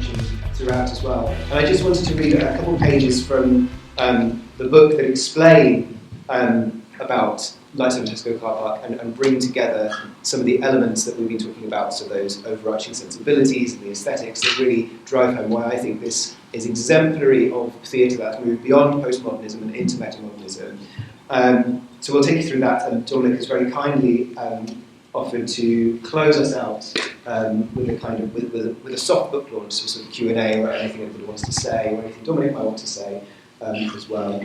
mentioned throughout as well. And I just wanted to read a couple of pages from the book that explain about Lights Over Tesco car park and bring together some of the elements that we've been talking about, so those overarching sensibilities and the aesthetics that really drive home why I think this is exemplary of theatre that's moved beyond postmodernism and into metamodernism. So we'll take you through that, and Dominic has very kindly offered to close us out with a kind of with a soft book launch, so sort of Q&A or anything anybody wants to say, or anything Dominic might want to say as well.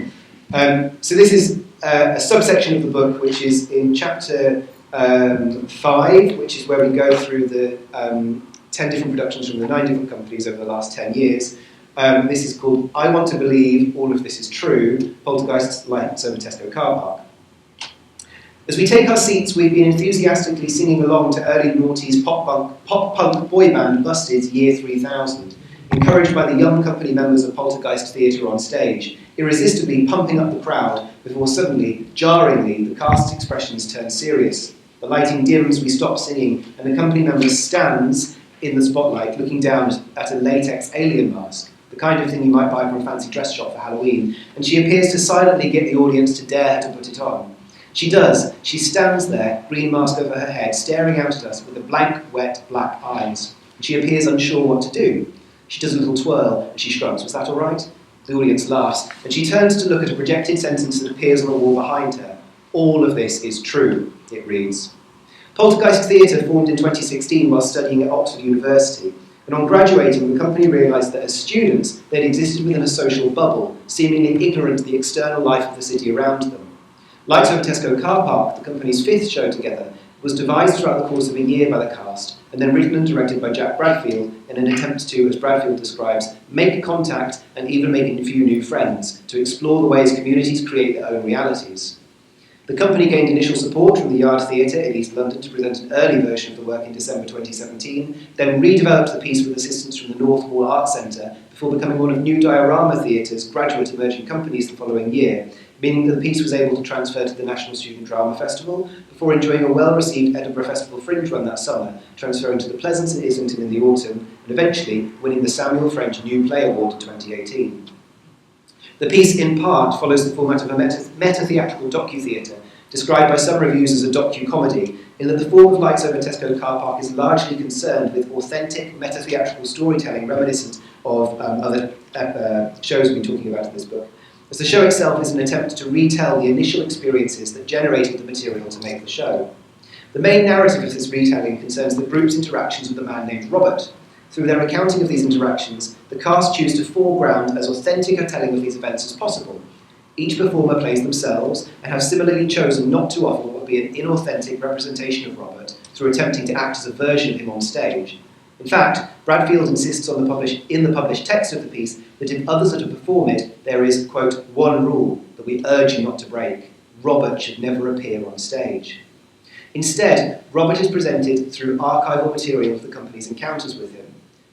So this is a subsection of the book which is in chapter 5, which is where we go through the 10 different productions from the 9 different companies over the last 10 years. This is called I Want to Believe All of This Is True, Poltergeist Lights Over Tesco Car Park. As we take our seats, we've been enthusiastically singing along to early noughties pop-punk boy band Busted's Year 3000, encouraged by the young company members of Poltergeist Theatre on stage, irresistibly pumping up the crowd before suddenly, jarringly, the cast's expressions turn serious. The lighting dims, we stop singing, and the company member stands in the spotlight looking down at a latex alien mask, the kind of thing you might buy from a fancy dress shop for Halloween, and she appears to silently get the audience to dare her to put it on. She does. She stands there, green mask over her head, staring out at us with the blank, wet, black eyes. She appears unsure what to do. She does a little twirl, and she shrugs. Was that all right? The audience laughs, and she turns to look at a projected sentence that appears on the wall behind her. All of this is true, it reads. Poltergeist Theatre formed in 2016 while studying at Oxford University, and on graduating, the company realised that as students, they'd existed within a social bubble, seemingly ignorant of the external life of the city around them. Lights Over Tesco Car Park, the company's 5th show together, was devised throughout the course of a year by the cast, and then written and directed by Jack Bradfield in an attempt to, as Bradfield describes, make contact and even make a few new friends, to explore the ways communities create their own realities. The company gained initial support from the Yard Theatre in East London to present an early version of the work in December 2017, then redeveloped the piece with assistance from the North Wall Arts Centre before becoming one of New Diorama Theatre's graduate emerging companies the following year, meaning that the piece was able to transfer to the National Student Drama Festival before enjoying a well-received Edinburgh Festival Fringe run that summer, transferring to the Pleasance in Islington in the autumn, and eventually winning the Samuel French New Play Award in 2018. The piece, in part, follows the format of a meta-theatrical docu-theatre, described by some reviews as a docu-comedy, in that the form of Lights Over Tesco Car Park is largely concerned with authentic meta-theatrical storytelling reminiscent of other shows we've been talking about in this book, as the show itself is an attempt to retell the initial experiences that generated the material to make the show. The main narrative of this retelling concerns the group's interactions with a man named Robert. Through their recounting of these interactions, the cast choose to foreground as authentic a telling of these events as possible. Each performer plays themselves and have similarly chosen not to offer what would be an inauthentic representation of Robert through attempting to act as a version of him on stage. In fact, Bradfield insists on in the published text of the piece that if others are to perform it, there is, quote, one rule that we urge you not to break. Robert should never appear on stage. Instead, Robert is presented through archival material of the company's encounters with him.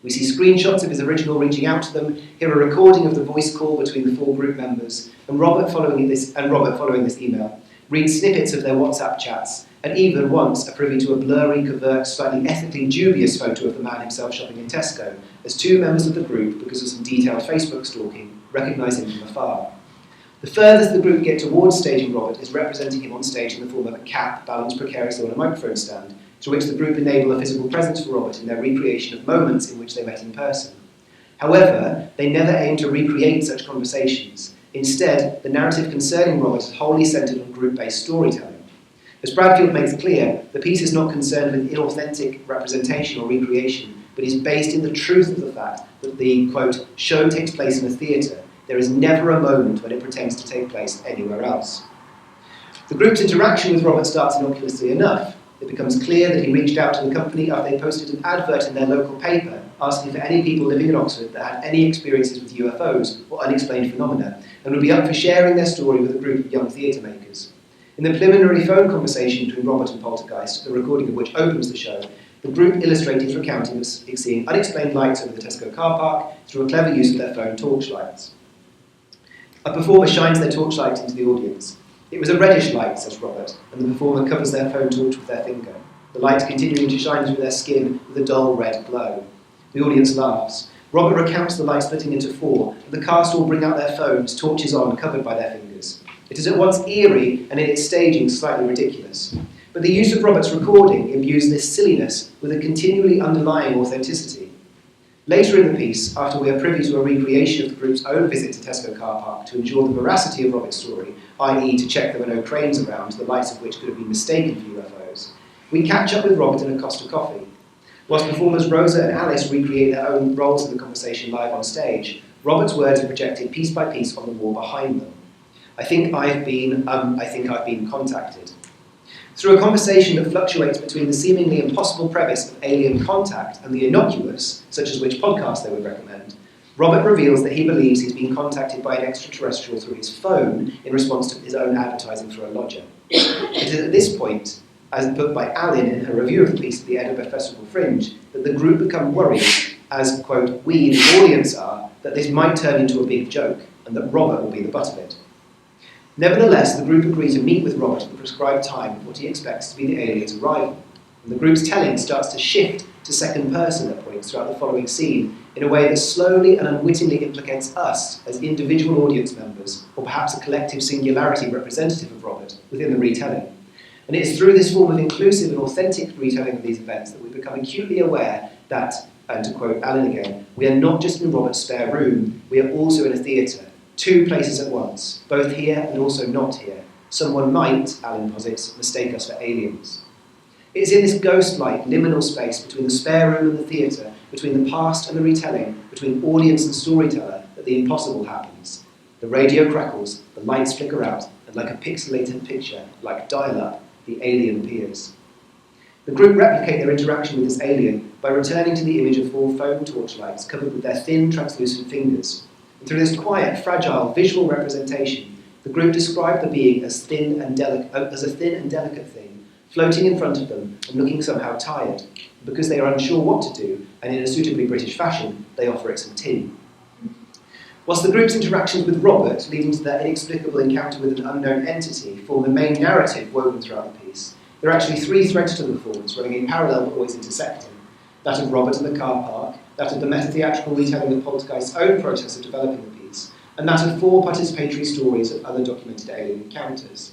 We see screenshots of his original reaching out to them, hear a recording of the voice call between the 4 group members, and Robert following this email, read snippets of their WhatsApp chats, and even once are privy to a blurry, covert, slightly ethically dubious photo of the man himself shopping in Tesco, as 2 members of the group, because of some detailed Facebook stalking, recognise him from afar. The furthest the group get towards staging Robert is representing him on stage in the form of a cap balanced precariously on a microphone stand, through which the group enable a physical presence for Robert in their recreation of moments in which they met in person. However, they never aim to recreate such conversations. Instead, the narrative concerning Robert is wholly centred on group-based storytelling. As Bradfield makes clear, the piece is not concerned with inauthentic representation or recreation, but is based in the truth of the fact that the, quote, show takes place in a theatre. There is never a moment when it pretends to take place anywhere else. The group's interaction with Robert starts innocuously enough. It becomes clear that he reached out to the company after they posted an advert in their local paper asking for any people living in Oxford that had any experiences with UFOs or unexplained phenomena and would be up for sharing their story with a group of young theatre makers. In the preliminary phone conversation between Robert and Poltergeist, the recording of which opens the show, the group illustrated his recounting of seeing unexplained lights over the Tesco car park through a clever use of their phone torchlights. A performer shines their torchlight into the audience. It was a reddish light, says Robert, and the performer covers their phone torch with their finger, the light continuing to shine through their skin with a dull red glow. The audience laughs. Robert recounts the light splitting into four, and the cast all bring out their phones, torches on, covered by their fingers. It is at once eerie and in its staging slightly ridiculous. But the use of Robert's recording imbues this silliness with a continually underlying authenticity. Later in the piece, after we are privy to a recreation of the group's own visit to Tesco car park to ensure the veracity of Robert's story, i.e. to check there were no cranes around, the lights of which could have been mistaken for UFOs, we catch up with Robert in a Costa coffee. Whilst performers Rosa and Alice recreate their own roles in the conversation live on stage, Robert's words are projected piece by piece on the wall behind them. I think I've been contacted. Through a conversation that fluctuates between the seemingly impossible premise of alien contact and the innocuous, such as which podcast they would recommend, Robert reveals that he believes he's been contacted by an extraterrestrial through his phone in response to his own advertising through a lodger. It is at this point, as put by Allen in her review of the piece at the Edinburgh Festival Fringe, that the group become worried, as, quote, we, the audience are, that this might turn into a big joke, and that Robert will be the butt of it. Nevertheless, the group agree to meet with Robert at the prescribed time of what he expects to be the alien's arrival, and the group's telling starts to shift to second person at points throughout the following scene in a way that slowly and unwittingly implicates us as individual audience members, or perhaps a collective singularity representative of Robert within the retelling. And it is through this form of inclusive and authentic retelling of these events that we become acutely aware that, and to quote Allen again, we are not just in Robert's spare room, we are also in a theatre, two places at once, both here and also not here. Someone might, Allen posits, mistake us for aliens. It is in this ghost-like, liminal space between the spare room and the theatre, between the past and the retelling, between audience and storyteller, that the impossible happens. The radio crackles, the lights flicker out, and like a pixelated picture, like dial-up, the alien appears. The group replicate their interaction with this alien by returning to the image of four phone torchlights covered with their thin, translucent fingers. And through this quiet, fragile, visual representation, the group describe the being as a thin and delicate thing, floating in front of them and looking somehow tired. And because they are unsure what to do, and in a suitably British fashion, they offer it some tea. Whilst the group's interactions with Robert, leading to their inexplicable encounter with an unknown entity, form the main narrative woven throughout the piece, there are actually three threads to the performance running in parallel but always intersecting. That of Robert in the car park, that of the meta-theatrical retelling of Poltergeist's own process of developing the piece, and that of four participatory stories of other documented alien encounters.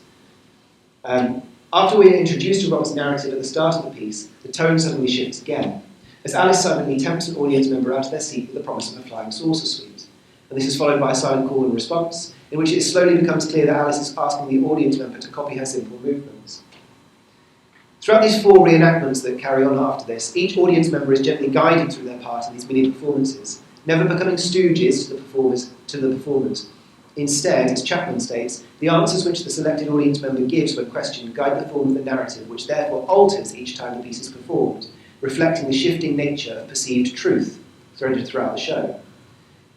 After we are introduced to Robert's narrative at the start of the piece, the tone suddenly shifts again, as Alice silently tempts an audience member out of their seat with the promise of a flying saucer suite. And this is followed by a silent call and response, in which it slowly becomes clear that Alice is asking the audience member to copy her simple movements. Throughout these four reenactments that carry on after this, each audience member is gently guided through their part in these mini performances, never becoming stooges to the performers. Instead, as Chapman states, the answers which the selected audience member gives when questioned guide the form of the narrative, which therefore alters each time the piece is performed, reflecting the shifting nature of perceived truth threaded throughout the show.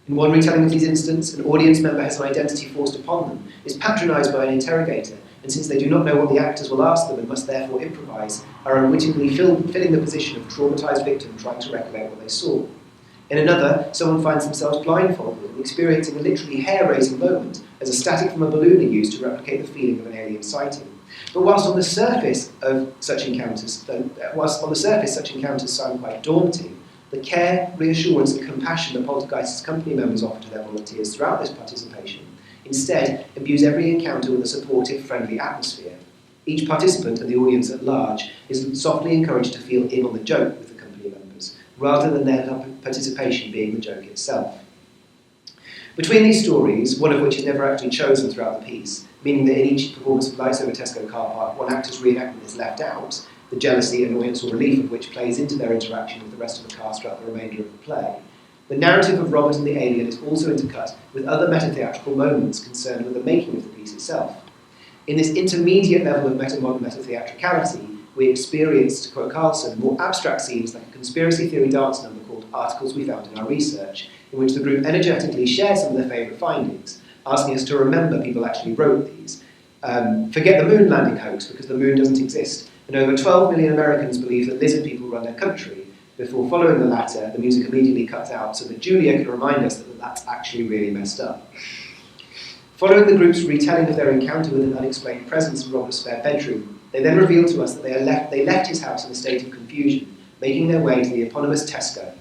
In one retelling of these incidents, an audience member has an identity forced upon them, is patronised by an interrogator, and since they do not know what the actors will ask them and must therefore improvise, are unwittingly filling the position of traumatised victim trying to recollect what they saw. In another, someone finds themselves blindfolded and experiencing a literally hair-raising moment as a static from a balloon are used to replicate the feeling of an alien sighting. But whilst on the surface such encounters sound quite daunting, the care, reassurance and compassion that Poltergeist's company members offer to their volunteers throughout this participation instead imbues every encounter with a supportive, friendly atmosphere. Each participant and the audience at large is softly encouraged to feel in on the joke with the company members, rather than their participation being the joke itself. Between these stories, one of which is never actually chosen throughout the piece, meaning that in each performance of Lights Over Tesco Car Park, one actor's reenactment is left out, the jealousy, annoyance or relief of which plays into their interaction with the rest of the cast throughout the remainder of the play, the narrative of Robert and the alien is also intercut with other meta-theatrical moments concerned with the making of the piece itself. In this intermediate level of metamodern meta-theatricality, we experience, to quote Carlson, more abstract scenes like a conspiracy theory dance number called Articles We Found in Our Research, in which the group energetically share some of their favourite findings, asking us to remember people actually wrote these. Forget the moon landing hoax because the moon doesn't exist, and over 12 million Americans believe that lizard people run their country. Before following the latter, the music immediately cuts out so that Julia can remind us that that's actually really messed up. Following the group's retelling of their encounter with an unexplained presence in Robert's spare bedroom, they then reveal to us that they left his house in a state of confusion, making their way to the eponymous Tesco.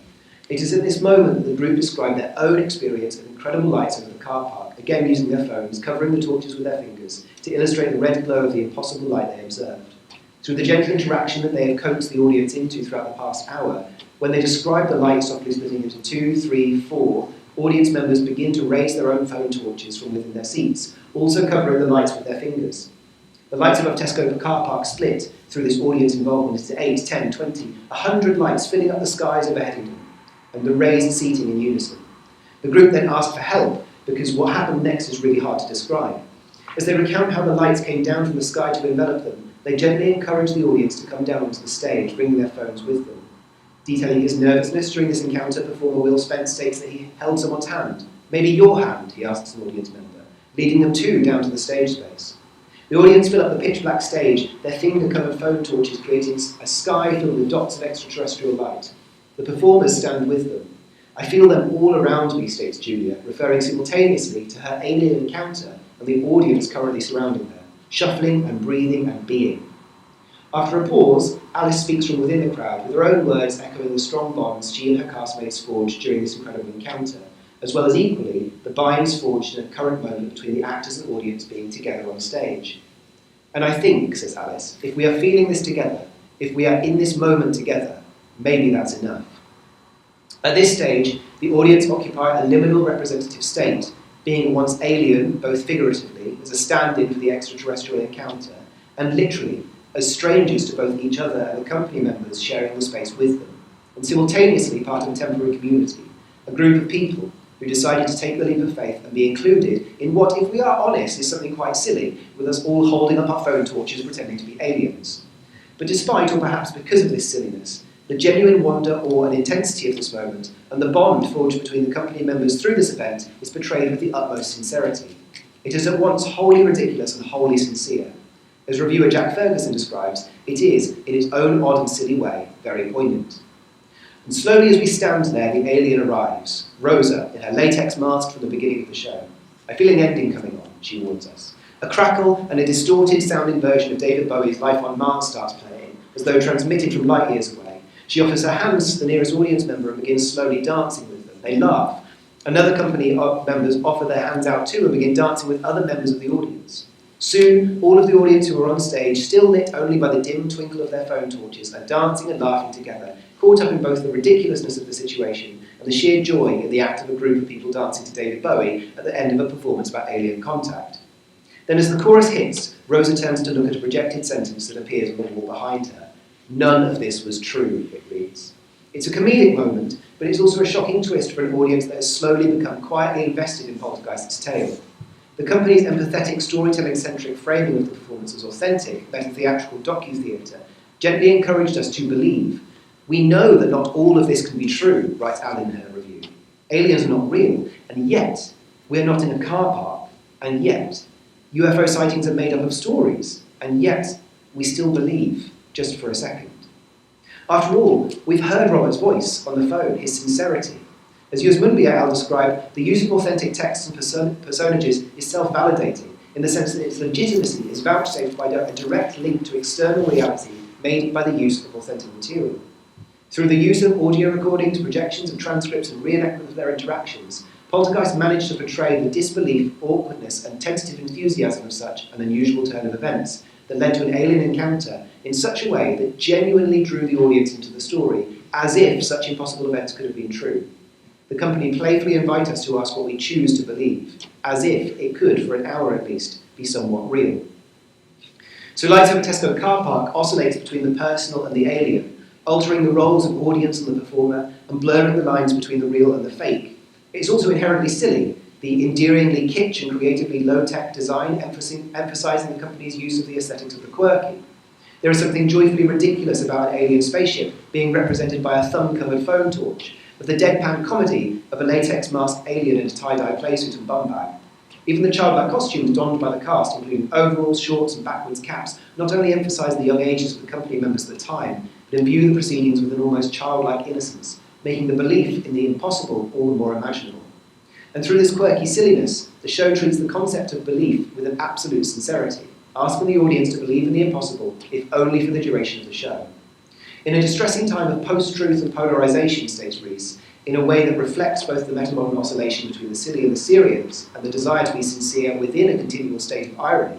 It is at this moment that the group describe their own experience of incredible lights over the car park, again using their phones, covering the torches with their fingers to illustrate the red glow of the impossible light they observed. Through the gentle interaction that they have coaxed the audience into throughout the past hour, when they describe the light softly splitting into 2, 3, 4, audience members begin to raise their own phone torches from within their seats, also covering the lights with their fingers. The lights above Tesco car park split through this audience involvement into 8, 10, 20, 100 lights filling up the skies overheading them, and the raised seating in unison. The group then asked for help, because what happened next is really hard to describe. As they recount how the lights came down from the sky to envelop them, they gently encourage the audience to come down onto the stage, bringing their phones with them. Detailing his nervousness during this encounter, performer Will Spence states that he held someone's hand. Maybe your hand, he asks an audience member, leading them too down to the stage space. The audience fill up the pitch-black stage, their finger-covered phone torches creating a sky filled with dots of extraterrestrial light. The performers stand with them. I feel them all around me, states Julia, referring simultaneously to her alien encounter and the audience currently surrounding her, shuffling and breathing and being. After a pause, Alice speaks from within the crowd, with her own words echoing the strong bonds she and her castmates forged during this incredible encounter, as well as equally the binds forged in a current moment between the actors and audience being together on stage. And I think, says Alice, if we are feeling this together, if we are in this moment together, maybe that's enough. At this stage, the audience occupy a liminal representative state, being once alien, both figuratively, as a stand-in for the extraterrestrial encounter, and literally, as strangers to both each other and the company members sharing the space with them, and simultaneously part of a temporary community, a group of people who decided to take the leap of faith and be included in what, if we are honest, is something quite silly, with us all holding up our phone torches pretending to be aliens. But despite, or perhaps because of this silliness, the genuine wonder, awe and intensity of this moment, and the bond forged between the company members through this event, is portrayed with the utmost sincerity. It is at once wholly ridiculous and wholly sincere. As reviewer Jack Ferguson describes, it is, in its own odd and silly way, very poignant. And slowly as we stand there, the alien arrives, Rosa, in her latex mask from the beginning of the show. I feel an ending coming on, she warns us. A crackle and a distorted sounding version of David Bowie's Life on Mars starts playing, as though transmitted from light years away. She offers her hands to the nearest audience member and begins slowly dancing with them. They laugh. Another company members offer their hands out too and begin dancing with other members of the audience. Soon, all of the audience who are on stage, still lit only by the dim twinkle of their phone torches, are dancing and laughing together, caught up in both the ridiculousness of the situation and the sheer joy in the act of a group of people dancing to David Bowie at the end of a performance about alien contact. Then as the chorus hits, Rosa turns to look at a projected sentence that appears on the wall behind her. None of this was true, it reads. It's a comedic moment, but it's also a shocking twist for an audience that has slowly become quietly invested in Poltergeist's tale. The company's empathetic, storytelling-centric framing of the performance as authentic, meta-theatrical docu-theatre, gently encouraged us to believe. We know that not all of this can be true, writes Al in her review. Aliens are not real, and yet we're not in a car park, and yet UFO sightings are made up of stories, and yet we still believe, just for a second. After all, we've heard Robert's voice on the phone, his sincerity. As Yusmunbi Al described, the use of authentic texts and personages is self-validating, in the sense that its legitimacy is vouchsafed by a direct link to external reality made by the use of authentic material. Through the use of audio recordings, projections of transcripts and reenactment of their interactions, Poltergeist managed to portray the disbelief, awkwardness and tentative enthusiasm of such an unusual turn of events that led to an alien encounter in such a way that genuinely drew the audience into the story, as if such impossible events could have been true. The company playfully invite us to ask what we choose to believe, as if it could, for an hour at least, be somewhat real. So Lights Over Tesco car park oscillates between the personal and the alien, altering the roles of audience and the performer, and blurring the lines between the real and the fake. It's also inherently silly, the endearingly kitsch and creatively low-tech design emphasising the company's use of the aesthetics of the quirky. There is something joyfully ridiculous about an alien spaceship being represented by a thumb-covered phone torch, of the deadpan comedy of a latex-masked alien in a tie-dye playsuit and bum bag. Even the childlike costumes donned by the cast, including overalls, shorts and backwards caps, not only emphasise the young ages of the company members at the time, but imbue the proceedings with an almost childlike innocence, making the belief in the impossible all the more imaginable. And through this quirky silliness, the show treats the concept of belief with an absolute sincerity, asking the audience to believe in the impossible, if only for the duration of the show. In a distressing time of post-truth and polarisation, states Rees, in a way that reflects both the metamodern oscillation between the silly and the serious, and the desire to be sincere within a continual state of irony.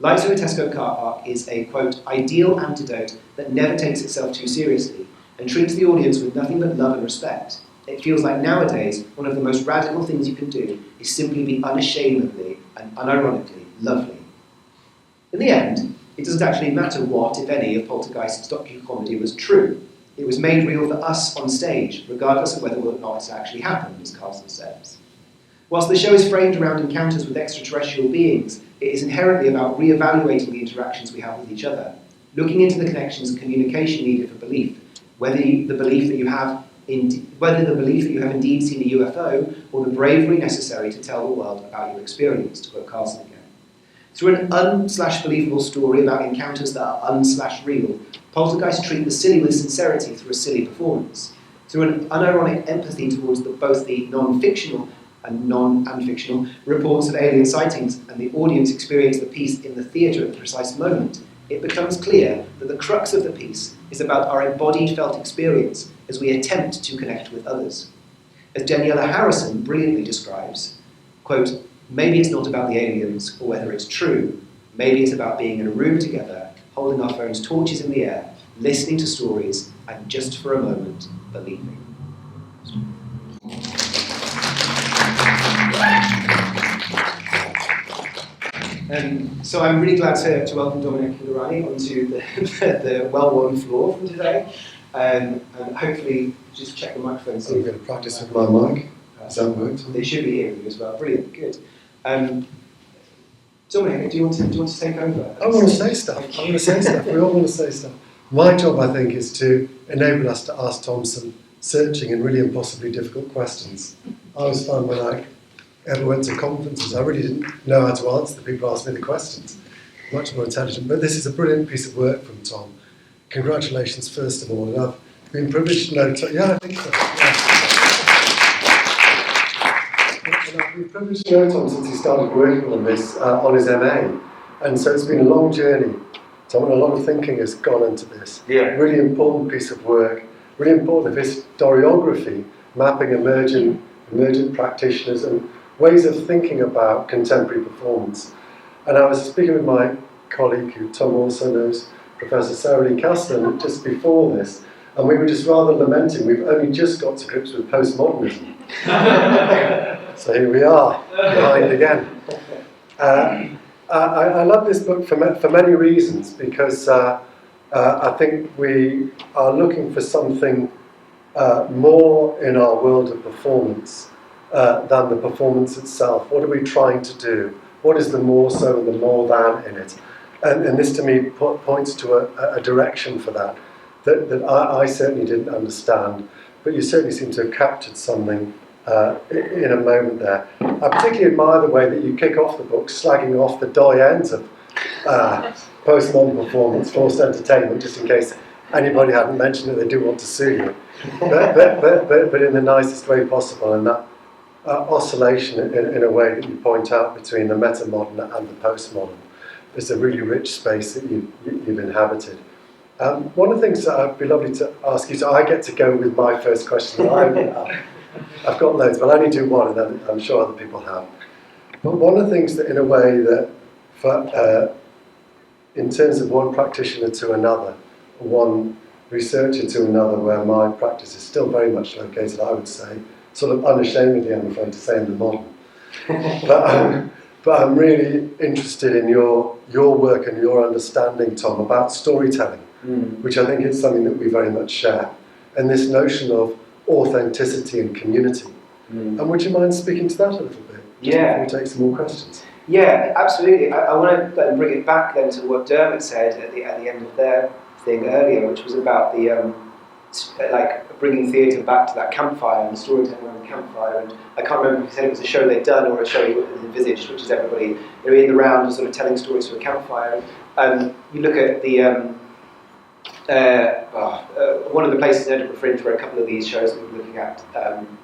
Lights of a Tesco car park is a, quote, ideal antidote that never takes itself too seriously, and treats the audience with nothing but love and respect. It feels like nowadays, one of the most radical things you can do is simply be unashamedly and unironically lovely. In the end, it doesn't actually matter what, if any, of Poltergeist's docu-comedy was true. It was made real for us on stage, regardless of whether or not it actually happened, as Carson says. Whilst the show is framed around encounters with extraterrestrial beings, it is inherently about re-evaluating the interactions we have with each other, looking into the connections and communication needed for belief, whether the belief that you have indeed seen a UFO, or the bravery necessary to tell the world about your experience, to quote Carson again. Through an un-believable story about encounters that are un-real, Poltergeist treat the silly with sincerity through a silly performance. Through an unironic empathy towards both the non-fictional and fictional reports of alien sightings and the audience experience the piece in the theatre at the precise moment, it becomes clear that the crux of the piece is about our embodied felt experience as we attempt to connect with others. As Daniela Harrison brilliantly describes, quote, maybe it's not about the aliens or whether it's true. Maybe it's about being in a room together, holding our phones' torches in the air, listening to stories, and just for a moment, believing. So I'm really glad to welcome Dominic Hingorani onto the well-worn floor from today. And hopefully, just check the microphone. I'm going to practice with my mic. Does that work? They should be hearing you as well. Brilliant, good. Dominic, do you want to take over? I want to say stuff. We all want to say stuff. My job, I think, is to enable us to ask Tom some searching and really impossibly difficult questions. I always found when I ever went to conferences, I really didn't know how to answer the people who asked me the questions. Much more intelligent. But this is a brilliant piece of work from Tom. Congratulations, first of all. And I've been privileged to know Tom. Yeah, I think so. Yeah. And I've been privileged to know Tom since he started working on this, on his MA. And so it's been a long journey. Tom, and a lot of thinking has gone into this. Yeah. Really important piece of work. Really important of historiography, mapping emergent practitioners and ways of thinking about contemporary performance. And I was speaking with my colleague, who Tom also knows, Professor Sarah Lee Caston, just before this, and we were just rather lamenting we've only just got to grips with postmodernism. So here we are, behind again. I love this book for many reasons, because I think we are looking for something more in our world of performance than the performance itself. What are we trying to do? What is the more so and the more than in it? And this to me points to a direction for that I certainly didn't understand, but you certainly seem to have captured something in a moment there. I particularly admire the way that you kick off the book slagging off the doyens of postmodern performance, forced entertainment, just in case anybody hadn't mentioned it, they do want to sue you. But in the nicest way possible, and that oscillation in a way that you point out between the metamodern and the postmodern is a really rich space that you've inhabited. One of the things that I'd be lovely to ask you, so I get to go with my first question. I've got loads, but I only do one, and then I'm sure other people have. But one of the things that, in a way, that in terms of one practitioner to another, one researcher to another, where my practice is still very much located, I would say, sort of unashamedly, I'm afraid to say, in the modern. But I'm really interested in your work and your understanding, Tom, about storytelling, which I think is something that we very much share, and this notion of authenticity and community. And would you mind speaking to that a little bit? Yeah. Before we take some more questions. Yeah, absolutely. I want to bring it back then to what Dermot said at the end of their thing earlier, which was about the bringing theatre back to that campfire and storytelling around the campfire. And I can't remember if he said it was a show they'd done or a show he envisaged, which is everybody in the round and sort of telling stories through a campfire. You look at the one of the places in Edinburgh Fringe where a couple of these shows that we're looking at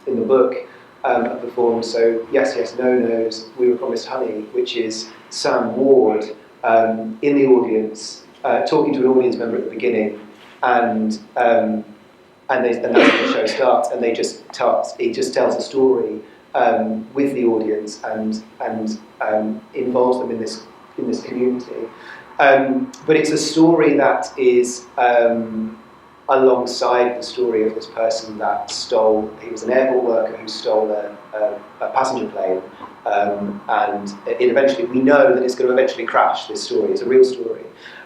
in the book are performed. So Yes, Yes, No No's, We Were Promised Honey, which is Sam Ward in the audience, talking to an audience member at the beginning, and and that's when the show starts, and it just tells a story with the audience and involves them in this community. But it's a story that is alongside the story of this person that he was an airport worker who stole a passenger plane, and we know that it's going to eventually crash. This story, it's a real story.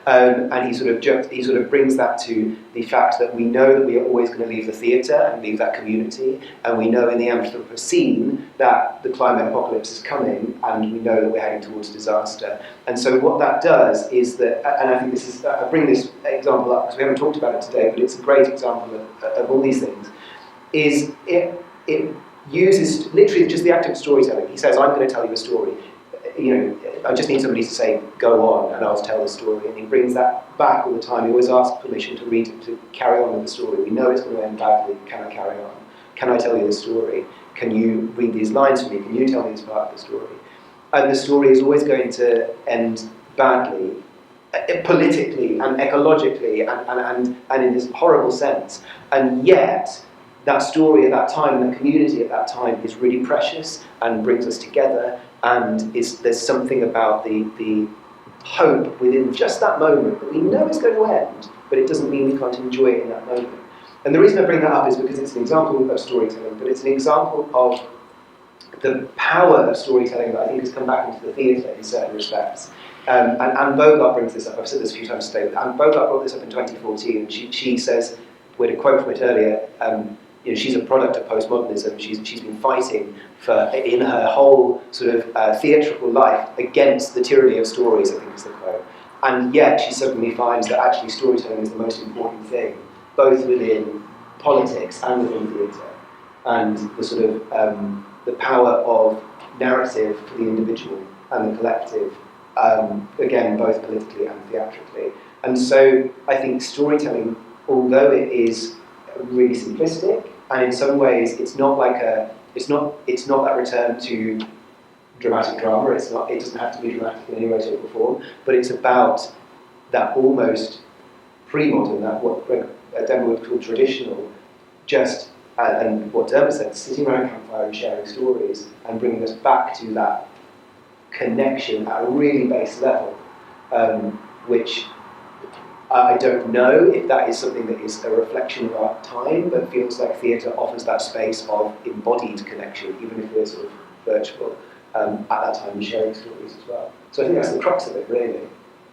And he sort of brings that to the fact that we know that we are always going to leave the theatre and leave that community, and we know in the Anthropocene that the climate apocalypse is coming, and we know that we're heading towards disaster. And so what that does is that, and I think this is, I bring this example up because we haven't talked about it today, but it's a great example of all these things, is it uses literally just the act of storytelling. He says, I'm going to tell you a story. I just need somebody to say, go on, and I'll tell the story. And he brings that back all the time. He always asks permission to carry on with the story. We know it's going to end badly. Can I carry on? Can I tell you the story? Can you read these lines for me? Can you tell me this part of the story? And the story is always going to end badly, politically and ecologically and in this horrible sense. And yet, that story at that time, and that community at that time, is really precious and brings us together. And there's something about the hope within just that moment that we know is going to end, but it doesn't mean we can't enjoy it in that moment. And the reason I bring that up is because it's an example of storytelling, but it's an example of the power of storytelling that I think has come back into the theatre in certain respects. And Anne Bogart brings this up. I've said this a few times today, but Anne Bogart brought this up in 2014, and she says, we had a quote from it earlier, she's a product of postmodernism. She's been fighting in her whole sort of theatrical life against the tyranny of stories, I think is the quote. And yet she suddenly finds that actually storytelling is the most important thing, both within politics and within theatre. And the sort of the power of narrative for the individual and the collective, again, both politically and theatrically. And so I think storytelling, although it is really simplistic, and in some ways it's not that return to dramatic drama. It doesn't have to be dramatic in any way, shape or form, but it's about that almost pre-modern, that what Denver would call traditional, just and what Dermot said, sitting around a campfire and sharing stories and bringing us back to that connection at a really base level, which I don't know if that is something that is a reflection of our time, but feels like theatre offers that space of embodied connection, even if we're sort of virtual, at that time, and sharing stories as well. So I think that's the crux of it, really.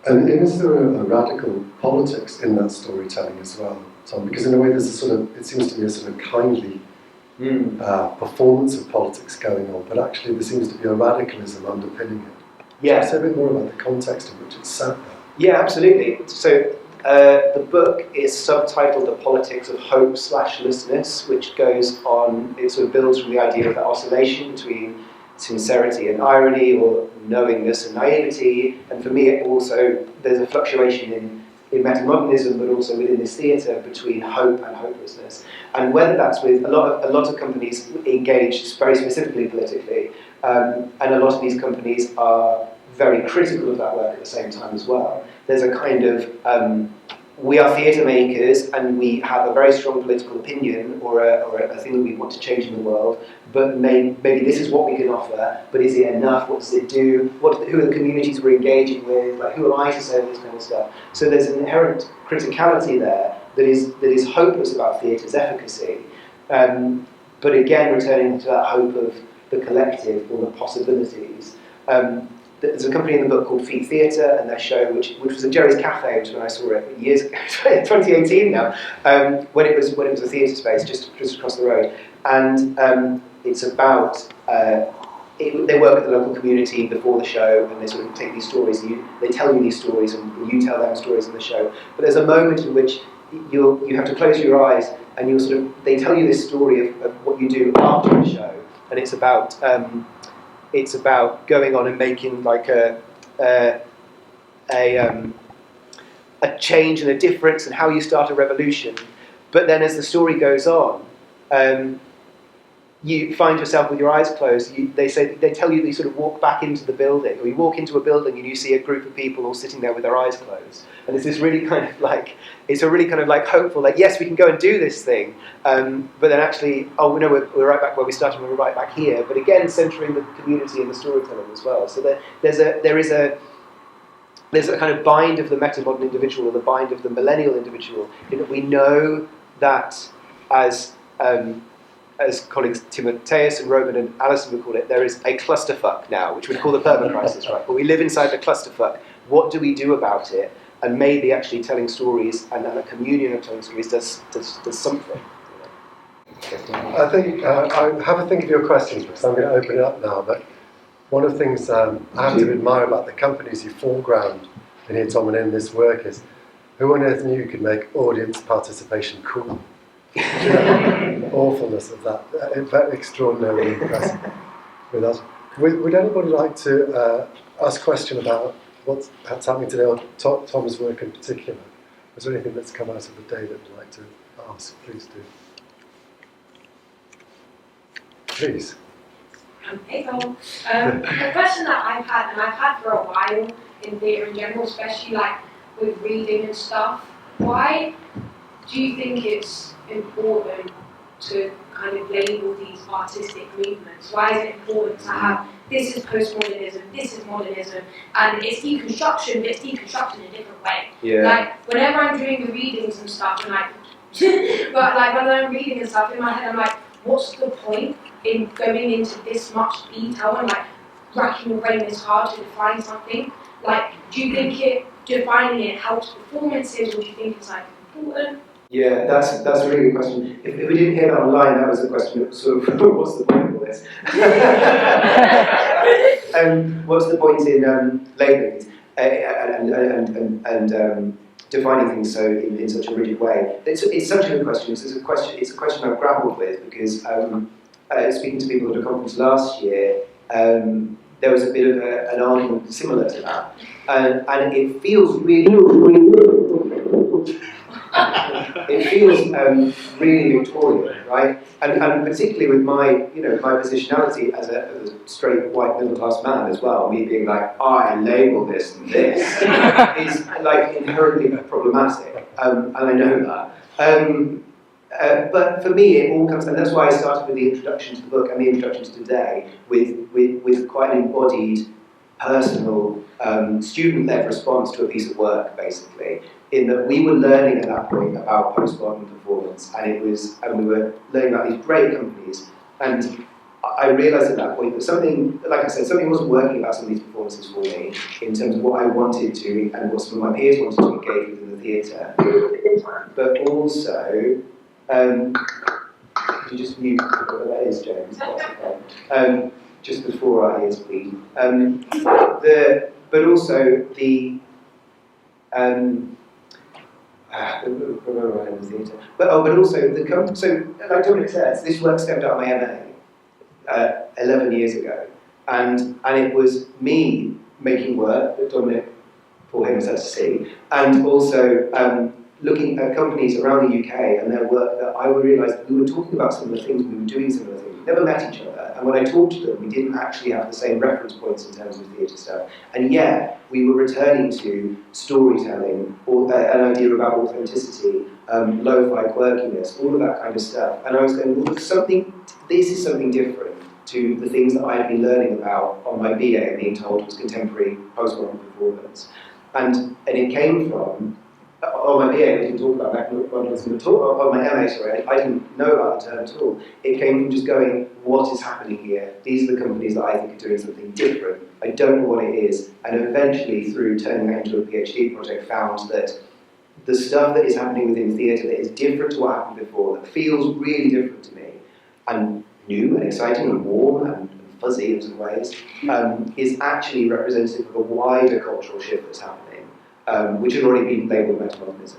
And is there a radical politics in that storytelling as well, Tom? Because in a way there's it seems to be a sort of kindly performance of politics going on, but actually there seems to be a radicalism underpinning it. Yeah. So say a bit more about the context in which it's sat there. Yeah, absolutely. So the book is subtitled The Politics of Hope/Lessness, which goes on, it sort of builds from the idea of the oscillation between sincerity and irony, or knowingness and naivety, and for me it also, there's a fluctuation in metamodernism, but also within this theatre between hope and hopelessness. And whether that's with a lot of companies engage very specifically politically, and a lot of these companies are very critical of that work at the same time as well. There's a kind of, we are theatre makers and we have a very strong political opinion or a thing that we want to change in the world, but maybe this is what we can offer, but is it enough? What does it do? Who are the communities we're engaging with? Like, who am I to say all this kind of stuff? So there's an inherent criticality there that is hopeless about theatre's efficacy. But again, returning to that hope of the collective or the possibilities. There's a company in the book called Feet Theatre, and their show, which was at Jerry's Cafe, which when I saw it years ago, 2018 now, when it was a theatre space just across the road, and it's about they work with the local community before the show, and they sort of take these stories, they tell you these stories, and you tell them stories in the show. But there's a moment in which you have to close your eyes, and they tell you this story of what you do after the show, and it's about going on and making like a change and a difference, and how you start a revolution. But then as the story goes on, you find yourself with your eyes closed. They tell you that you sort of walk back into the building, or you walk into a building and you see a group of people all sitting there with their eyes closed. And it's this really kind of like, it's a really kind of like hopeful, like, yes, we can go and do this thing. But then actually, oh no, we're right back where we started, we're right back here. But again, centering the community and the storytelling as well. So there is a kind of bind of the metamodern individual, or the bind of the millennial individual, in that we know that as colleagues Timotheus and Roman and Alison would call it, there is a clusterfuck now, which we'd call the perma-crisis, right? But we live inside the clusterfuck. What do we do about it? And maybe actually telling stories and a communion of telling stories does something. I think I have a think of your questions, because I'm going to open it up now. But one of the things I have to admire about the companies you foreground in here, Tom, and in this work is, who on earth knew you could make audience participation cool? Awfulness of that, very extraordinarily impressive with us. Would anybody like to ask a question about what's happening today, or Tom's work in particular? Is there anything that's come out of the day that you'd like to ask? Please do. Please. Hey Tom. A question that I've had, and I've had for a while in theatre in general, especially like with reading and stuff, why do you think it's important to kind of label these artistic movements? Why is it important to have, this is postmodernism, this is modernism, and it's deconstruction, but it's deconstruction in a different way? Yeah. Like, whenever I'm doing the readings and stuff, and like, but like when I'm reading and stuff, in my head I'm like, what's the point in going into this much detail and like racking your brain this hard to define something? Like, do you think defining it helps performances, or do you think it's like important? Yeah, that's a really good question. If we didn't hear that online, that was a question of sort of what's the point of all this? What's the point in labeling and defining things so in such a rigid way? It's such a good question. It's a question I've grappled with, because speaking to people at a conference last year, there was a bit of an argument similar to that, and it feels really. It feels really Victorian, right? And particularly with my positionality as a straight white middle class man as well, me being like, I label this and this is like inherently problematic, and I know that. But for me, it all comes, and that's why I started with the introduction to the book and the introduction to today with quite an embodied, personal, student-led response to a piece of work, basically. In that we were learning at that point about postmodern performance, and we were learning about these great companies, and I realised at that point that something wasn't working about some of these performances for me in terms of what I wanted to, and what some of my peers wanted to engage with in the theatre. But also, could you just mute what that is, James? Just before our ears bleed. But also the. But also so like Dominic says, this work stemmed out of my MA 11 years ago, and it was me making work that Dominic Paul Higgins had to see, and also looking at companies around the UK and their work, that I realised that we were talking about similar things, we were doing similar things, we never met each other, and when I talked to them, we didn't actually have the same reference points in terms of theatre stuff, and yet we were returning to storytelling, or an idea about authenticity, lo-fi quirkiness, all of that kind of stuff, and I was going, well, this is something different to the things that I had been learning about on my BA and being told was contemporary postmodern performance, and it came from. On my BA, we didn't talk about Metamodernism at all. On my MA, sorry, I didn't know about the term at all. It came from just going, what is happening here? These are the companies that I think are doing something different. I don't know what it is. And eventually, through turning that into a PhD project, found that the stuff that is happening within theatre that is different to what happened before, that feels really different to me, and new and exciting and warm and fuzzy in some ways, is actually representative of a wider cultural shift that's happening. Which had already been labelled Metamodernism.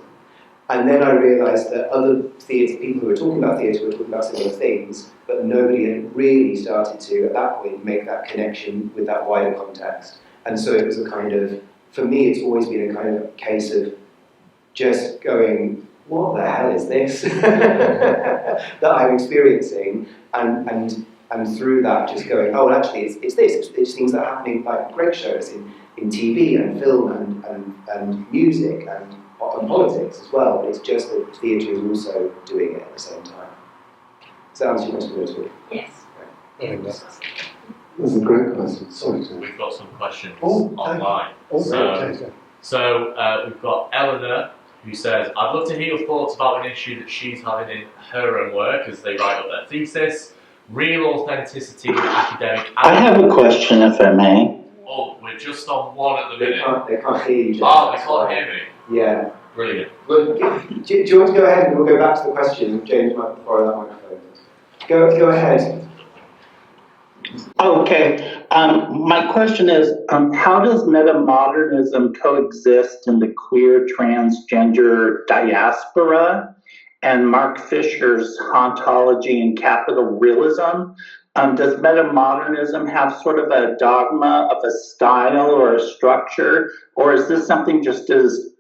And then I realised that other theatre, people who were talking about theatre were talking about similar things, but nobody had really started to, at that point, make that connection with that wider context. And so it was a kind of, for me, it's always been a kind of case of just going, what the hell is this that I'm experiencing, and through that just going, oh, well, actually it's this, it's things that are happening, like Greg showed us in TV and film and music and politics as well, but it's just that theatre is also doing it at the same time. Does that answer your question, Elizabeth? Yes. Right. That's a great question. Sorry, Tim. We've got some questions Oh, online. okay. So we've got Eleanor, who says, I'd love to hear your thoughts about an issue that she's having in her own work as they write up their thesis, real authenticity in academic... I have a question, if I may. Oh, we're just on one at the minute. They can't hear you. Oh, they can't hear me. Yeah. Brilliant. Well, do you want to go ahead and we'll go back to the question? James might borrow that microphone. Go ahead. Okay. My question is, how does metamodernism coexist in the queer-transgender diaspora and Mark Fisher's hauntology and capital realism? Does metamodernism have sort of a dogma of a style or a structure, or is this something just as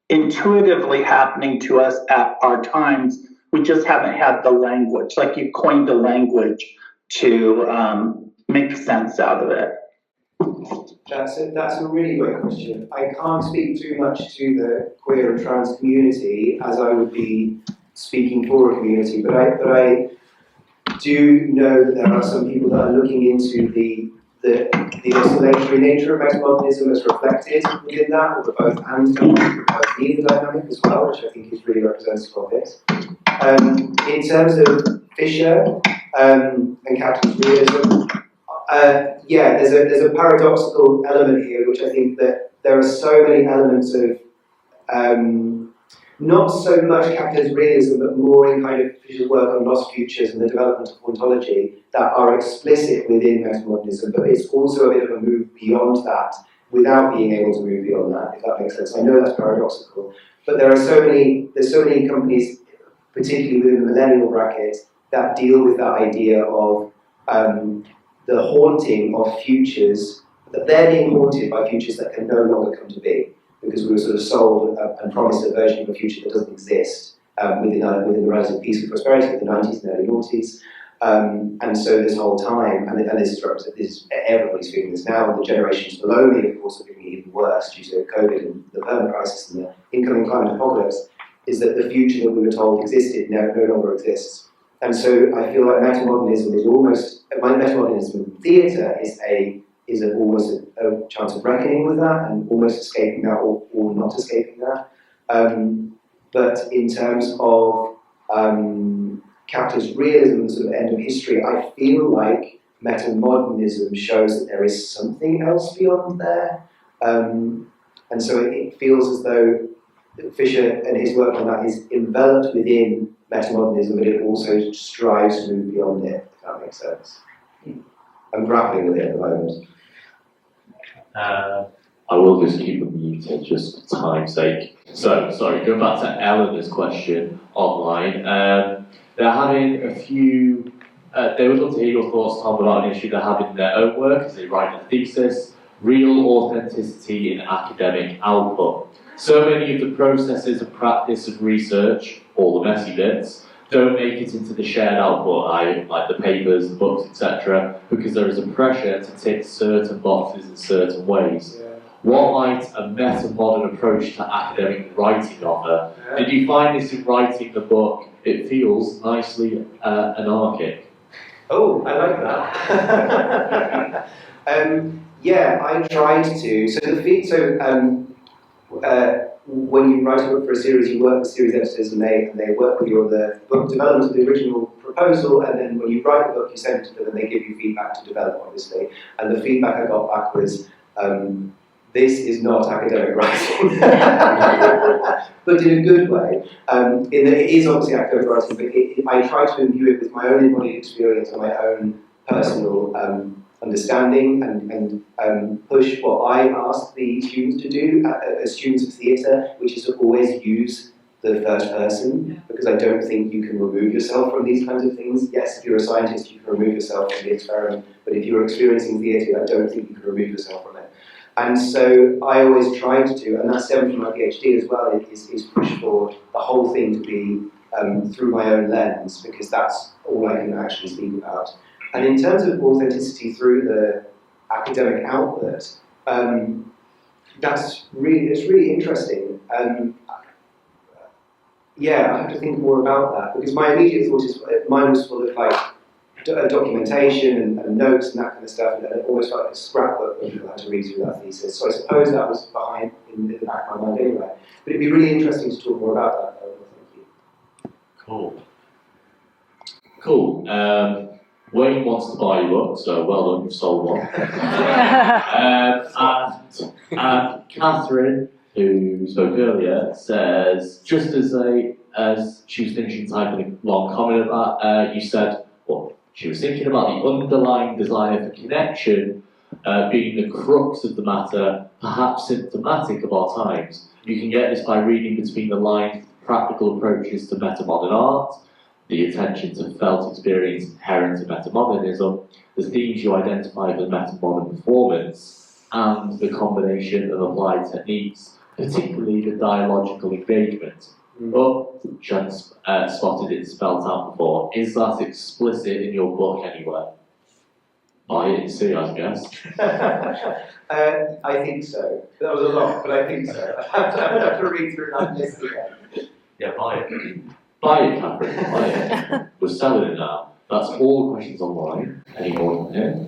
intuitively happening to us at our times? We just haven't had the language, like you coined the language to make sense out of it. That's a really great question. I can't speak too much to the queer and trans community as I would be speaking for a community, but I do know that there are some people that are looking into the oscillatory nature of metamodernism as reflected within that, or the both and dynamic, both neither dynamic as well, which I think is really representative of this. In terms of Fisher and capitalist realism, there's a paradoxical element here, which I think that there are so many elements of not so much capitalist realism, but more in kind of Fisher's work on lost futures and the development of ontology that are explicit within metamodernism, but it's also a bit of a move beyond that without being able to move beyond that, if that makes sense. I know that's paradoxical, but there's so many companies, particularly within the millennial bracket, that deal with that idea of the haunting of futures, that they're being haunted by futures that can no longer come to be, because we were sort of sold and promised a version of a future that doesn't exist within the relative peace and prosperity of the 90s and early noughties. And so this whole time, and this is everybody's feeling this now, and the generations below me, of course, are feeling it even worse due to COVID and the permanent crisis and the incoming climate apocalypse, is that the future that we were told existed no longer exists. And so I feel like metamodernism is almost, metamodernism in theatre is almost a chance of reckoning with that and almost escaping that or not escaping that. But in terms of capitalist realism, the sort of end of history, I feel like metamodernism shows that there is something else beyond there. And so it feels as though Fisher and his work on that is enveloped within metamodernism, but it also strives to move beyond it, if that makes sense. I'm grappling with it at the moment. I will just keep them muted just for time's sake. So, sorry, going back to Eleanor's question online. They're having a few, they would love to hear your thoughts, Tom, about an issue they're having in their own work as they write a thesis, real authenticity in academic output. So many of the processes of practice and research, all the messy bits, don't make it into the shared output, like the papers, the books, etc., because there is a pressure to tick certain boxes in certain ways. Yeah. What might a meta-modern approach to academic writing offer? Yeah. Did you find this in writing the book? It feels nicely anarchic. Oh, I like that. I tried to. When you write a book for a series, you work with series editors and they work with you on the book development of the original proposal, and then when you write the book, you send it to them and they give you feedback to develop, obviously. And the feedback I got back was, this is not academic writing, but in a good way. In that it is obviously academic writing, but I try to imbue it with my own embodied experience and my own personal understanding and push what I ask the students to do as students of theatre, which is to always use the first person, because I don't think you can remove yourself from these kinds of things. Yes, if you're a scientist, you can remove yourself from the experiment, but if you're experiencing theatre, I don't think you can remove yourself from it. And so I always try to do, and that's stemmed from my PhD as well, is push for the whole thing to be through my own lens, because that's all I can actually speak about. And in terms of authenticity through the academic output, it's really interesting. Yeah, I have to think more about that, because my immediate thought is mine was full of like documentation and notes and that kind of stuff, and it almost felt like a scrapbook when people had to read through that thesis. So I suppose that was behind in the back of my mind anyway. But it'd be really interesting to talk more about that. Thank you. Cool. Wayne wants to buy you up, so well done, you've sold one. And Catherine, who spoke earlier, says, just as she was finishing typing a long comment about, you said, well, she was thinking about the underlying desire for connection being the crux of the matter, perhaps symptomatic of our times. You can get this by reading between the lines practical approaches to metamodern art, the attention to felt experience inherent in metamodernism, the themes you identify for metamodern performance, and the combination of applied techniques, particularly the dialogical engagement. Oh, Jen spotted it spelled out before. Is that explicit in your book anywhere? Buy it and see, I guess. I think so. That was a lot, but I think so. I'd have to read through that list again. Yeah, buy it. Buy it, Catherine, buy it. We're selling it now. That's all the questions online. Any more here?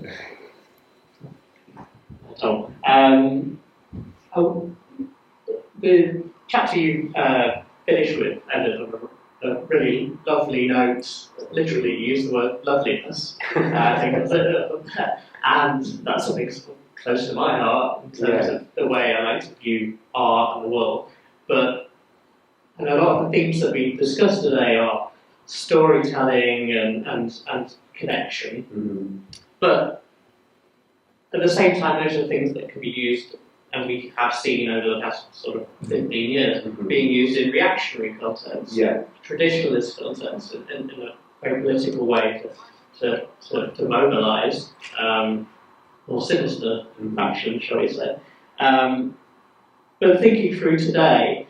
The chapter you finished with ended on a really lovely note. Literally, you used the word loveliness. I think and that's something close to my heart in terms of the way I like to view art and the world. But and a lot of the themes that we discussed today are storytelling and connection. Mm-hmm. But at the same time, those are things that can be used, and we have seen over the past sort of 15 years, being used in reactionary contexts, traditionalist contexts, in a very political way to mobilise more sinister factions, shall we say. But thinking through today,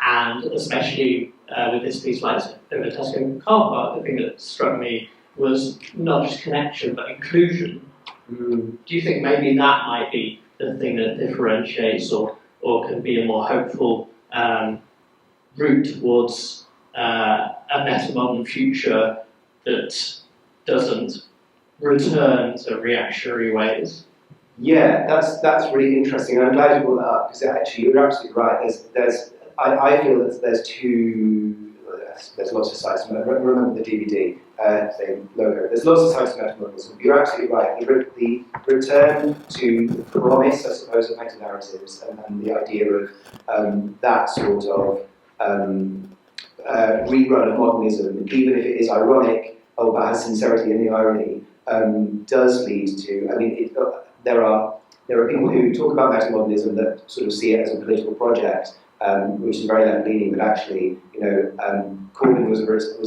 and especially with this piece like over the Tesco car park, the thing that struck me was not just connection but inclusion. Do you think maybe that might be the thing that differentiates or can be a more hopeful route towards a metamodern future that doesn't return to reactionary ways? Yeah, that's really interesting, and I'm glad you brought that up, because actually you're absolutely right. I feel that there's lots of sites. Remember the DVD logo. There's lots of sites of metamodernism. You're absolutely right. The return to the promise, I suppose, of meta-narratives and the idea of that sort of rerun of modernism, even if it is ironic, but has sincerity in the irony, does lead to. I mean, there are people who talk about metamodernism that sort of see it as a political project. Which is very left-leaning, but actually, Corbyn was a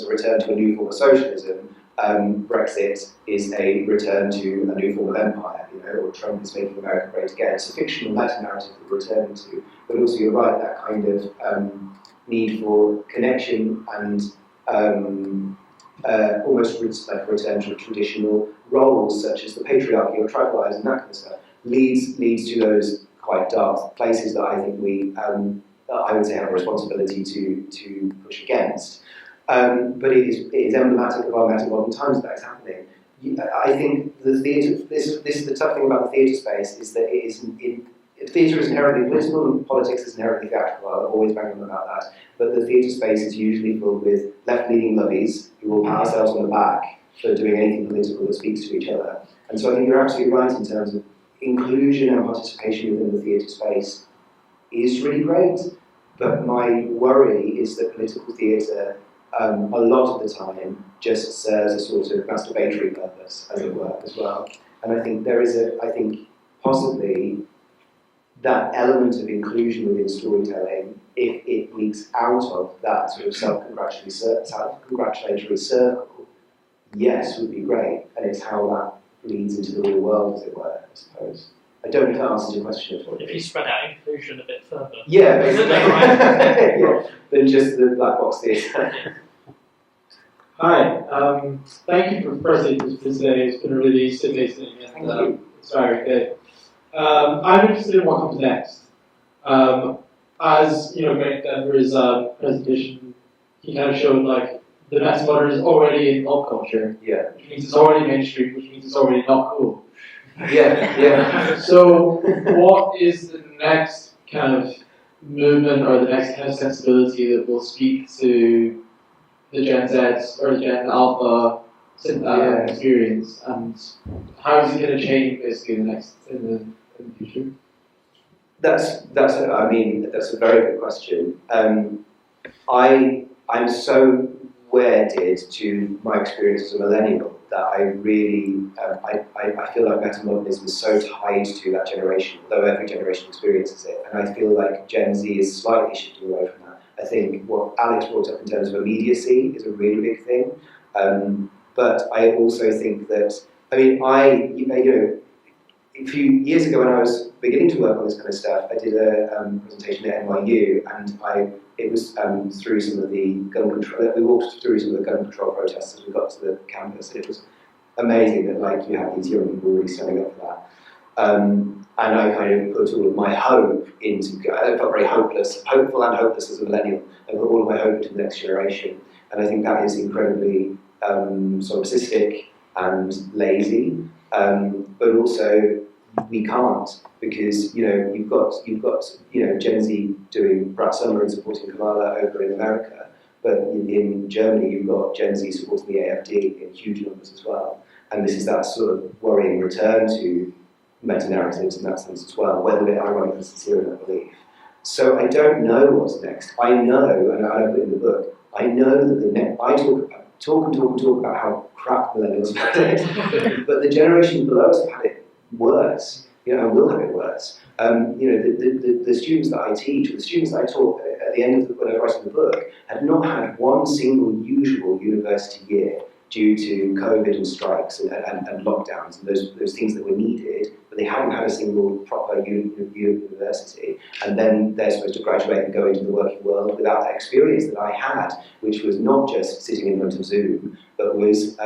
return to a new form of socialism. Brexit is a return to a new form of empire, or Trump is making America great again. It's a fictional meta-narrative that we're returning to, but also you're right, that kind of need for connection and almost like a return to traditional roles such as the patriarchy or tribalism and that kind of stuff leads to those quite dark places that I think I would say have a responsibility to push against. But it is emblematic of our metamodern times that is happening. I think the theatre, this is the tough thing about the theatre space, is that theatre is inherently political and politics is inherently theatrical. I'll always bang on about that. But the theatre space is usually filled with left-leaning lovies who will pat ourselves on the back for doing anything political that speaks to each other. And so I think you're absolutely right in terms of inclusion and participation within the theatre space is really great. But my worry is that political theatre, a lot of the time, just serves a sort of masturbatory purpose, as it were, as well. And I think possibly that element of inclusion within storytelling, if it leaks out of that sort of self-congratulatory circle, yes, would be great. And it's how that leads into the real world, as it were, I suppose. I don't know if that answers your question at all. If you spread out inclusion a bit further. Yeah, basically. Yeah, than just the black box theatre. Hi, thank you for presenting this today. It's been really stimulating and it's very good. I'm interested in what comes next. As you know, Greg Denver's presentation, he kind of showed like the Metamodern is already in pop culture, which means it's already mainstream, which means it's already not cool. So, what is the next kind of movement or the next kind of sensibility that will speak to the Gen Z or the Gen Alpha experience, and how is it going to change basically in the future? That's a very good question. I'm so wedded to my experience as a millennial that I really I feel like Metamodernism is so tied to that generation, though every generation experiences it, and I feel like Gen Z is slightly shifting away from that. I think what Alex brought up in terms of immediacy is a really big thing, but I also think that a few years ago when I was beginning to work on this kind of stuff, I did a presentation at NYU, and it was through some of the gun control. We walked through some of the gun control protests as we got to the campus, and it was amazing that you had these young people really standing up for that. And I kind of put all of my hope into. I felt very hopeful and hopeless as a millennial. I put all of my hope into the next generation, and I think that is incredibly solipsistic and lazy. But also we can't, because you've got Gen Z doing Brat Summer and supporting Kamala over in America, but in Germany you've got Gen Z supporting the AfD in huge numbers as well, and this is that sort of worrying return to meta-narratives in that sense as well, whether they're ironic or sincere in that belief. So I don't know what's next. I know, and I put in the book, I know that I talk about how crap millennials have had it, but the generation below us have had it worse, and will have it worse. The students that I teach, or the students that I taught at the end of when I was writing the book, had not had one single usual university year due to COVID and strikes and lockdowns and those things that were needed, but they hadn't had a single proper university. And then they're supposed to graduate and go into the working world without that experience that I had, which was not just sitting in front of Zoom, but was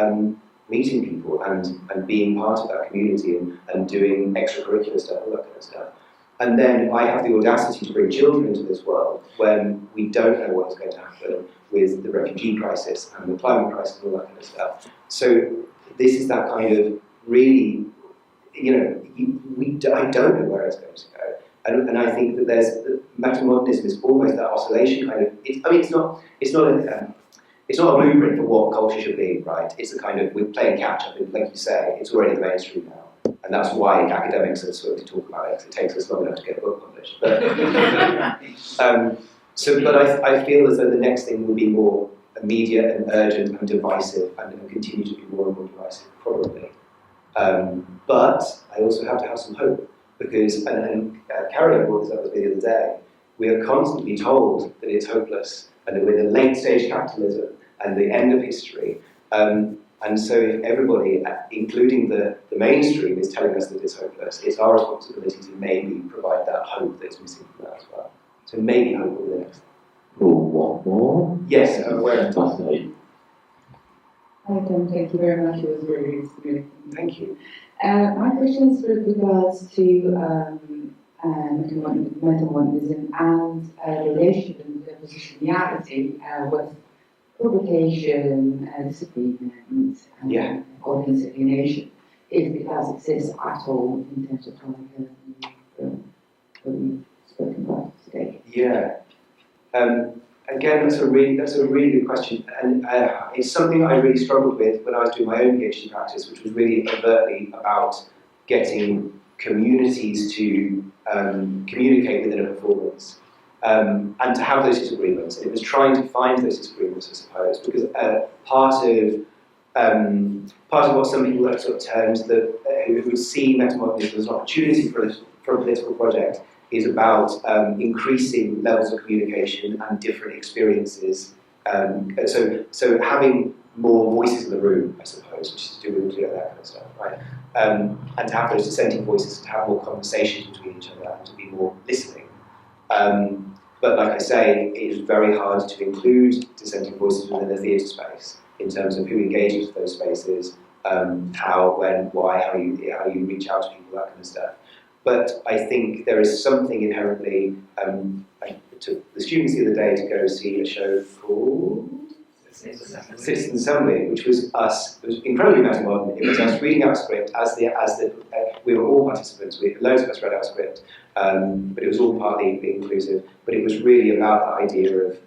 meeting people and being part of that community and doing extracurricular stuff, all that kind of stuff. And then I have the audacity to bring children into this world when we don't know what is going to happen with the refugee crisis and the climate crisis and all that kind of stuff. So this is that kind of really, I don't know where it's going to go. And I think that metamodernism is almost that oscillation kind of. It's not a blueprint for what culture should be, right? It's a kind of, we're playing catch up, and like you say, it's already the mainstream now. And that's why academics are sort of talk about it, because it takes us long enough to get a book published. But, I feel as though the next thing will be more immediate and urgent and divisive, and continue to be more and more divisive, probably. But I also have to have some hope, because, and Caroline brought this up with me the other day, we are constantly told that it's hopeless, and that we're in the late stage capitalism and the end of history. And so if everybody, including the mainstream, is telling us that it's hopeless, it's our responsibility to maybe provide that hope that's missing from that as well. So maybe hope will be the next thing. One more? Yes, I'm aware of that. Hi Tom, thank you very much. It was very inspiring. Thank you. My question is with regards to metamodernism and the relationship and the positionality with provocation, disagreement, and audience alienation, if it does exist at all in terms of what we've spoken about today. Yeah. Again, that's a really good question, and it's something I really struggled with when I was doing my own PhD practice, which was really overtly about getting communities to communicate within a performance. And to have those disagreements. And it was trying to find those disagreements, I suppose, because part of what some people have sort of termed who see metamodernism as an opportunity for a political project is about increasing levels of communication and different experiences. So having more voices in the room, I suppose, which is to do with that kind of stuff, right? and to have those dissenting voices, to have more conversations between each other, and to be more listening. But like I say, it is very hard to include dissenting voices within the theatre space in terms of who engages with those spaces, how, when, why, how you reach out to people, that kind of stuff. But I think there is something inherently. I took the students the other day to go see a show called Citizen Assembly, which was us. It was incredibly metamodern. It was us reading out script we were all participants. Loads of us read out script, but it was all partly being inclusive. But it was really about the idea of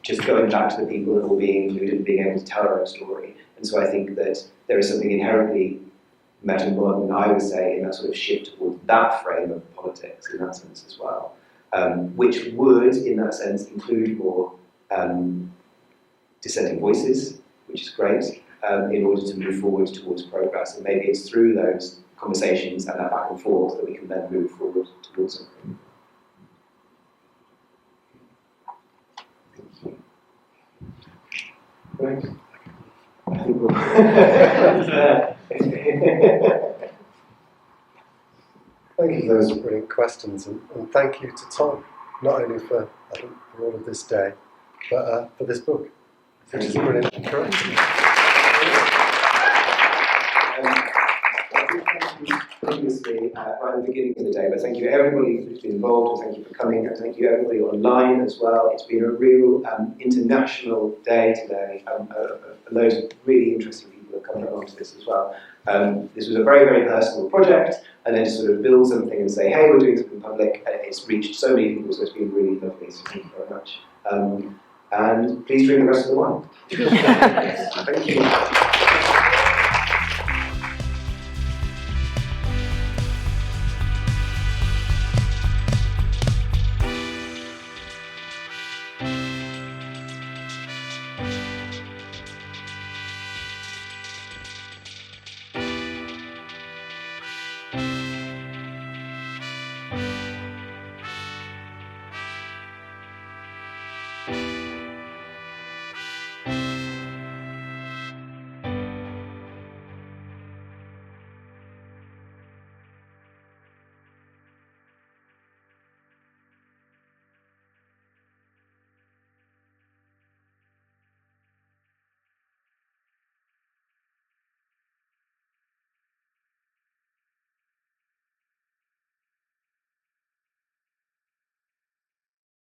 just going back to the people that were being included and being able to tell our own story. And so I think that there is something inherently metamodern, I would say, in that sort of shift towards that frame of politics in that sense as well, which would, in that sense, include more dissenting voices, which is great, in order to move forward towards progress. And maybe it's through those conversations and that back and forth that we can then move forward towards something. Right. I think we'll Thank you for those brilliant questions, and thank you to Tom, not only for all of this day, but for this book, which is brilliant and correct. Previously, right at the beginning of the day, but thank you everybody who's been involved, and thank you for coming, and thank you everybody online as well. It's been a real international day today. Loads of really interesting people have come along to this as well. This was a very, very personal project, and then to sort of build something and say, hey, we're doing something public, and it's reached so many people, so it's been really lovely, so thank you very much. And please drink the rest of the wine. Thank you.